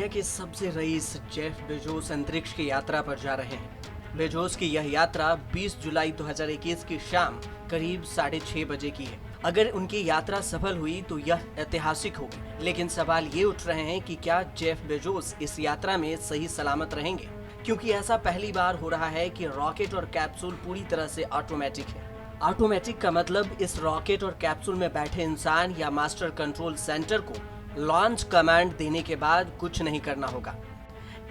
दुनिया के सबसे रईस जेफ बेजोस अंतरिक्ष की यात्रा पर जा रहे हैं। बेजोस की यह यात्रा 20 जुलाई 2021 की शाम करीब 6:30 बजे की है। अगर उनकी यात्रा सफल हुई तो यह ऐतिहासिक होगी, लेकिन सवाल ये उठ रहे हैं कि क्या जेफ बेजोस इस यात्रा में सही सलामत रहेंगे, क्योंकि ऐसा पहली बार हो रहा है कि रॉकेट और कैप्सूल पूरी तरह से ऑटोमेटिक है। ऑटोमेटिक का मतलब इस रॉकेट और कैप्सूल में बैठे इंसान या मास्टर कंट्रोल सेंटर को लॉन्च कमांड देने के बाद कुछ नहीं करना होगा।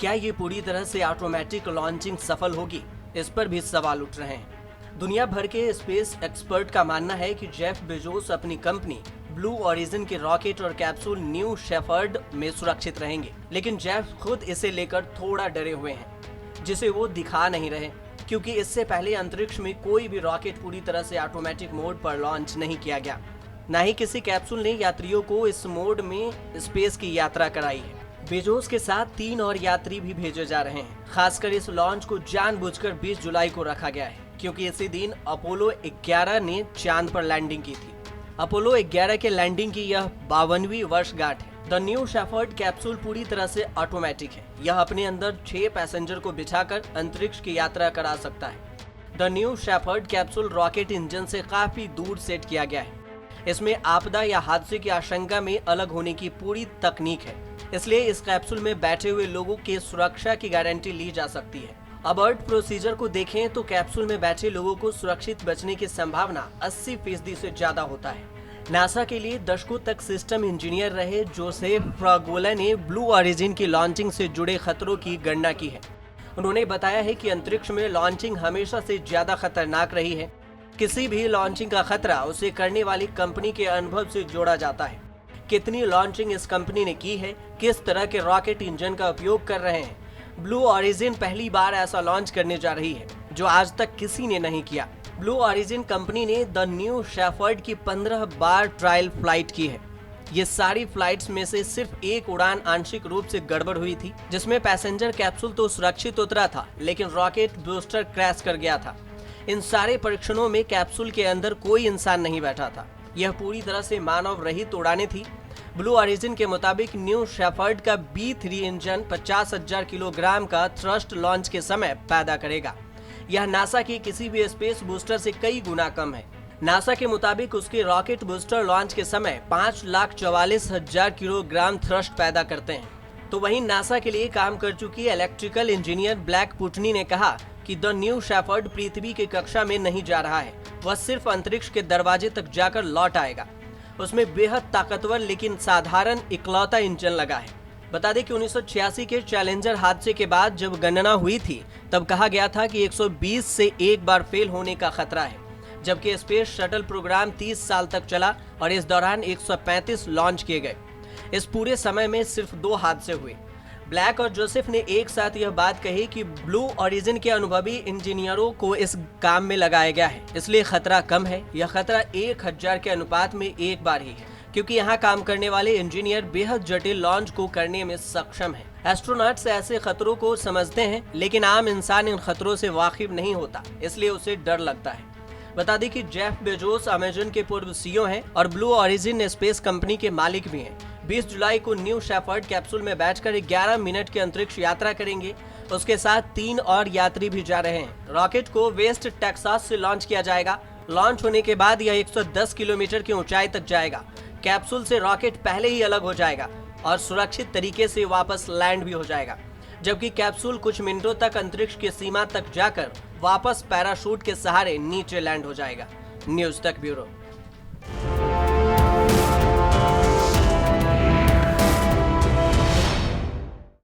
क्या ये पूरी तरह से ऑटोमेटिक लॉन्चिंग सफल होगी, इस पर भी सवाल उठ रहे हैं। दुनिया भर के स्पेस एक्सपर्ट का मानना है कि जेफ बेजोस अपनी कंपनी ब्लू ओरिजिन के रॉकेट और कैप्सूल न्यू शेफर्ड में सुरक्षित रहेंगे, लेकिन जेफ खुद इसे लेकर थोड़ा डरे हुए हैं, जिसे वो दिखा नहीं रहे, क्योंकि इससे पहले अंतरिक्ष में कोई भी रॉकेट पूरी तरह से ऑटोमेटिक मोड पर लॉन्च नहीं किया गया। न ही किसी कैप्सूल ने यात्रियों को इस मोड में स्पेस की यात्रा कराई है। बेजोस के साथ 3 और यात्री भी भेजे जा रहे हैं। खासकर इस लॉन्च को जानबूझकर 20 जुलाई को रखा गया है, क्योंकि इसी दिन अपोलो 11 ने चांद पर लैंडिंग की थी। अपोलो 11 के लैंडिंग की यह 52वीं वर्षगांठ है। द न्यू शेफर्ड कैप्सूल पूरी तरह से ऑटोमेटिक है। यह अपने अंदर 6 पैसेंजर को बिठाकर अंतरिक्ष की यात्रा करा सकता है। The new shepherd capsule rocket engine से काफी दूर सेट किया गया है। इसमें आपदा या हादसे की आशंका में अलग होने की पूरी तकनीक है, इसलिए इस कैप्सूल में बैठे हुए लोगों की सुरक्षा की गारंटी ली जा सकती है। अबॉर्ट प्रोसीजर को देखें तो कैप्सूल में बैठे लोगों को सुरक्षित बचने की संभावना 80% से ज्यादा होता है। नासा के लिए दशकों तक सिस्टम इंजीनियर रहे जोसेफ फ्रागोला ने ब्लू ओरिजिन की लॉन्चिंग से जुड़े खतरों की गणना की है। उन्होंने बताया है कि अंतरिक्ष में लॉन्चिंग हमेशा से ज्यादा खतरनाक रही है। किसी भी लॉन्चिंग का खतरा उसे करने वाली कंपनी के अनुभव से जोड़ा जाता है। कितनी लॉन्चिंग इस कंपनी ने की है, किस तरह के रॉकेट इंजन का उपयोग कर रहे हैं। ब्लू ओरिजिन पहली बार ऐसा लॉन्च करने जा रही है जो आज तक किसी ने नहीं किया। ब्लू ओरिजिन कंपनी ने द न्यू शेफर्ड की 15 बार ट्रायल फ्लाइट की है। ये सारी फ्लाइट्स में से सिर्फ एक उड़ान आंशिक रूप से गड़बड़ हुई थी, जिसमें पैसेंजर कैप्सूल तो सुरक्षित उतरा था, लेकिन रॉकेट बूस्टर क्रैश कर गया था। इन सारे परीक्षणों में कैप्सूल के अंदर कोई इंसान नहीं बैठा था। यह पूरी तरह से मानव रहित उड़ानें थी। ब्लू ओरिजिन के मुताबिक न्यू शेफर्ड का B3 इंजन 50,000 किलोग्राम का थ्रस्ट लॉन्च के समय पैदा करेगा। यह नासा के किसी भी स्पेस बूस्टर से कई गुना कम है। नासा के मुताबिक उसके रॉकेट बूस्टर लॉन्च के समय 5,44,000 किलोग्राम थ्रस्ट पैदा करते हैं। तो वहीं नासा के लिए काम कर चुकी इलेक्ट्रिकल इंजीनियर ब्लैक पुटनी ने कहा कि द न्यू शेफर्ड पृथ्वी की कक्षा में नहीं जा रहा है, वह सिर्फ अंतरिक्ष के दरवाजे तक जाकर लौट आएगा। उसमें बेहद ताकतवर लेकिन साधारण इकलौता इंजन लगा है। बता दें कि 1986 के चैलेंजर हादसे के बाद जब गणना हुई थी, तब कहा गया था कि 120 से एक बार फेल होने का खतरा है, जबकि स्पेस शटल प्रोग्राम 30 साल तक चला और इस दौरान 135 लॉन्च किए गए। इस पूरे समय में सिर्फ 2 हादसे हुए। ब्लैक और जोसेफ ने एक साथ यह बात कही कि ब्लू ओरिजिन के अनुभवी इंजीनियरों को इस काम में लगाया गया है, इसलिए खतरा कम है। यह खतरा 1000 के अनुपात में एक बार ही है, क्योंकि यहाँ काम करने वाले इंजीनियर बेहद जटिल लॉन्च को करने में सक्षम हैं। एस्ट्रोनॉट्स ऐसे खतरों को समझते हैं, लेकिन आम इंसान इन खतरों से वाकिफ नहीं होता, इसलिए उसे डर लगता है। बता दें कि जेफ बेजोस अमेज़न के पूर्व CEO हैं और ब्लू ओरिजिन स्पेस कंपनी के मालिक भी हैं। 20 जुलाई को न्यू शेफर्ड कैप्सूल में बैठकर 11 मिनट की अंतरिक्ष यात्रा करेंगे। उसके साथ 3 और यात्री भी जा रहे हैं। रॉकेट को वेस्ट टेक्सास से लॉन्च किया जाएगा। लॉन्च होने के बाद यह 110 किलोमीटर की ऊंचाई तक जाएगा। कैप्सूल से रॉकेट पहले ही अलग हो जाएगा और सुरक्षित तरीके से वापस लैंड भी हो जाएगा, जबकि कैप्सूल कुछ मिनटों तक अंतरिक्ष की सीमा तक जाकर वापस पैराशूट के सहारे नीचे लैंड हो जाएगा। न्यूज़ तक ब्यूरो।